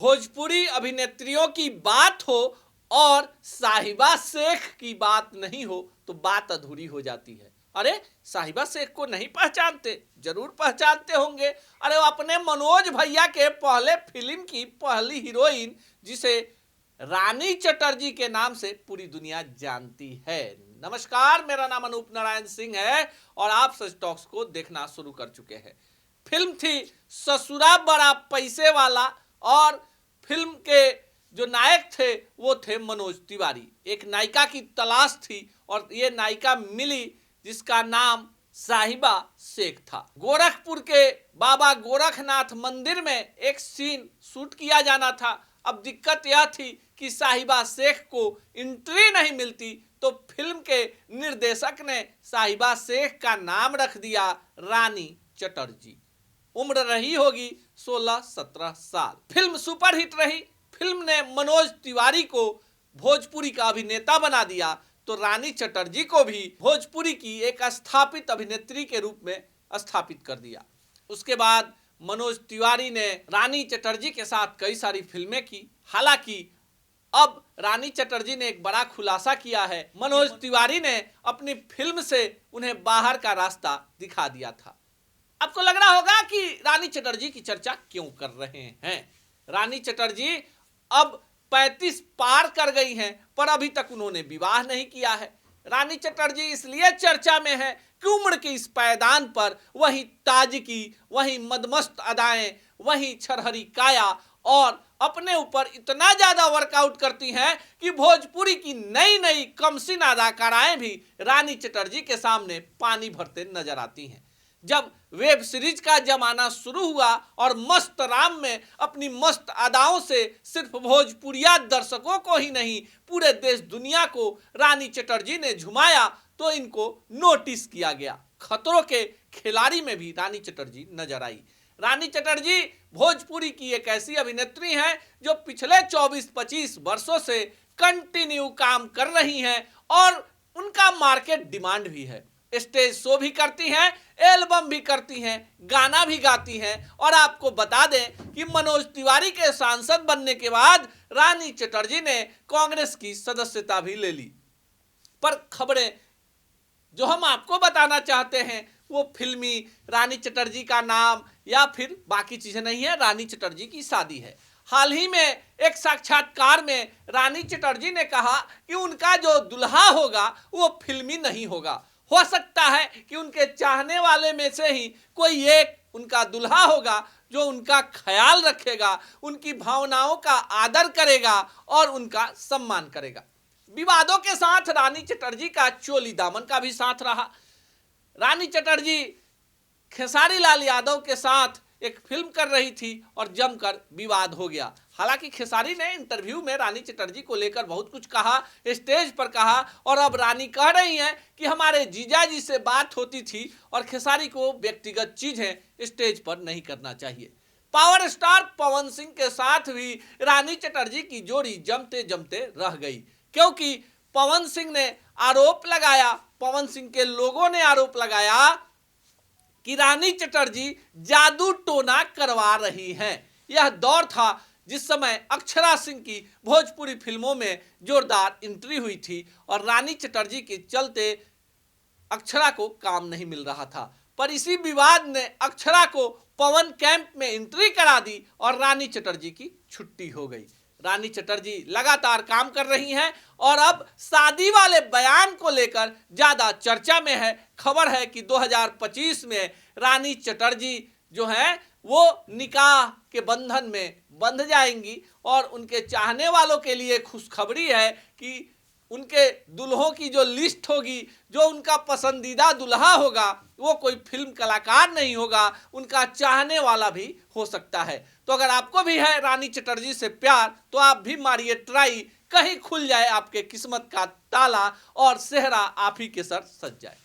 भोजपुरी अभिनेत्रियों की बात हो और साहिबा शेख की बात नहीं हो तो बात अधूरी हो जाती है। अरे साहिबा शेख को नहीं पहचानते? जरूर पहचानते होंगे। अरे वो अपने मनोज भैया के पहले फिल्म की पहली हीरोइन, जिसे रानी चटर्जी के नाम से पूरी दुनिया जानती है। नमस्कार, मेरा नाम अनूप नारायण सिंह है और आप सच टॉक्स को देखना शुरू कर चुके हैं। फिल्म थी ससुरा बड़ा पैसे वाला और फिल्म के जो नायक थे वो थे मनोज तिवारी। एक नायिका की तलाश थी और ये नायिका मिली जिसका नाम साहिबा शेख था। गोरखपुर के बाबा गोरखनाथ मंदिर में एक सीन शूट किया जाना था। अब दिक्कत यह थी कि साहिबा शेख को एंट्री नहीं मिलती, तो फिल्म के निर्देशक ने साहिबा शेख का नाम रख दिया रानी चटर्जी। उम्र रही होगी 16-17 साल। फिल्म सुपरहिट रही। फिल्म ने मनोज तिवारी को भोजपुरी का अभिनेता बना दिया, तो रानी चटर्जी को भी भोजपुरी की एक स्थापित अभिनेत्री के रूप में स्थापित कर दिया। उसके बाद मनोज तिवारी ने रानी चटर्जी के साथ कई सारी फिल्में की। हालांकि अब रानी चटर्जी ने एक बड़ा खुलासा किया है। मनोज तिवारी ने अपनी फिल्म से उन्हें बाहर का रास्ता दिखा दिया था। आपको लग रहा होगा कि रानी चटर्जी की चर्चा क्यों कर रहे हैं। रानी चटर्जी अब 35 पार कर गई हैं, पर अभी तक उन्होंने विवाह नहीं किया है। रानी चटर्जी इसलिए चर्चा में है कि उम्र के इस पायदान पर वही ताजगी, वही मदमस्त अदाएं, वही छरहरी काया और अपने ऊपर इतना ज्यादा वर्कआउट करती हैं कि भोजपुरी की नई नई कमसिन अदाकाराएं भी रानी चटर्जी के सामने पानी भरते नजर आती हैं। जब वेब सीरीज का जमाना शुरू हुआ और मस्त राम में अपनी मस्त अदाओं से सिर्फ भोजपुरिया दर्शकों को ही नहीं, पूरे देश दुनिया को रानी चटर्जी ने झुमाया, तो इनको नोटिस किया गया। खतरों के खिलाड़ी में भी रानी चटर्जी नजर आई। रानी चटर्जी भोजपुरी की एक ऐसी अभिनेत्री हैं जो पिछले 24-25 वर्षों से कंटिन्यू काम कर रही हैं और उनका मार्केट डिमांड भी है। स्टेज शो भी करती हैं, एल्बम भी करती हैं, गाना भी गाती हैं। और आपको बता दें कि मनोज तिवारी के सांसद बनने के बाद रानी चटर्जी ने कांग्रेस की सदस्यता भी ले ली। पर खबरें जो हम आपको बताना चाहते हैं वो फिल्मी रानी चटर्जी का नाम या फिर बाकी चीजें नहीं है, रानी चटर्जी की शादी है। हाल ही में एक साक्षात्कार में रानी चटर्जी ने कहा कि उनका जो दुल्हा होगा वो फिल्मी नहीं होगा। हो सकता है कि उनके चाहने वाले में से ही कोई एक उनका दुल्हा होगा जो उनका ख्याल रखेगा, उनकी भावनाओं का आदर करेगा और उनका सम्मान करेगा। विवादों के साथ रानी चटर्जी का चोली दामन का भी साथ रहा। रानी चटर्जी खेसारी लाल यादव के साथ एक फिल्म कर रही थी और जमकर विवाद हो गया। हालांकि खेसारी ने इंटरव्यू में रानी चटर्जी को लेकर बहुत कुछ कहा, स्टेज पर कहा, और अब रानी कह रही हैं कि हमारे जीजा जी से बात होती थी और खेसारी को व्यक्तिगत चीजें स्टेज पर नहीं करना चाहिए। पावर स्टार पवन सिंह के साथ भी रानी चटर्जी की जोड़ी जमते जमते रह गई, क्योंकि पवन सिंह ने आरोप लगाया, पवन सिंह के लोगों ने आरोप लगाया कि रानी चटर्जी जादू टोना करवा रही हैं। यह दौर था जिस समय अक्षरा सिंह की भोजपुरी फिल्मों में जोरदार एंट्री हुई थी और रानी चटर्जी के चलते अक्षरा को काम नहीं मिल रहा था। पर इसी विवाद ने अक्षरा को पवन कैंप में एंट्री करा दी और रानी चटर्जी की छुट्टी हो गई। रानी चटर्जी लगातार काम कर रही हैं और अब शादी वाले बयान को लेकर ज्यादा चर्चा में है। खबर है कि 2025 में रानी चटर्जी जो है वो निकाह के बंधन में बंध जाएंगी और उनके चाहने वालों के लिए खुशखबरी है कि उनके दुल्हों की जो लिस्ट होगी, जो उनका पसंदीदा दुल्हा होगा, वो कोई फिल्म कलाकार नहीं होगा, उनका चाहने वाला भी हो सकता है। तो अगर आपको भी है रानी चटर्जी से प्यार तो आप भी मारिए ट्राई, कहीं खुल जाए आपके किस्मत का ताला और सेहरा आप ही के सर सज जाए।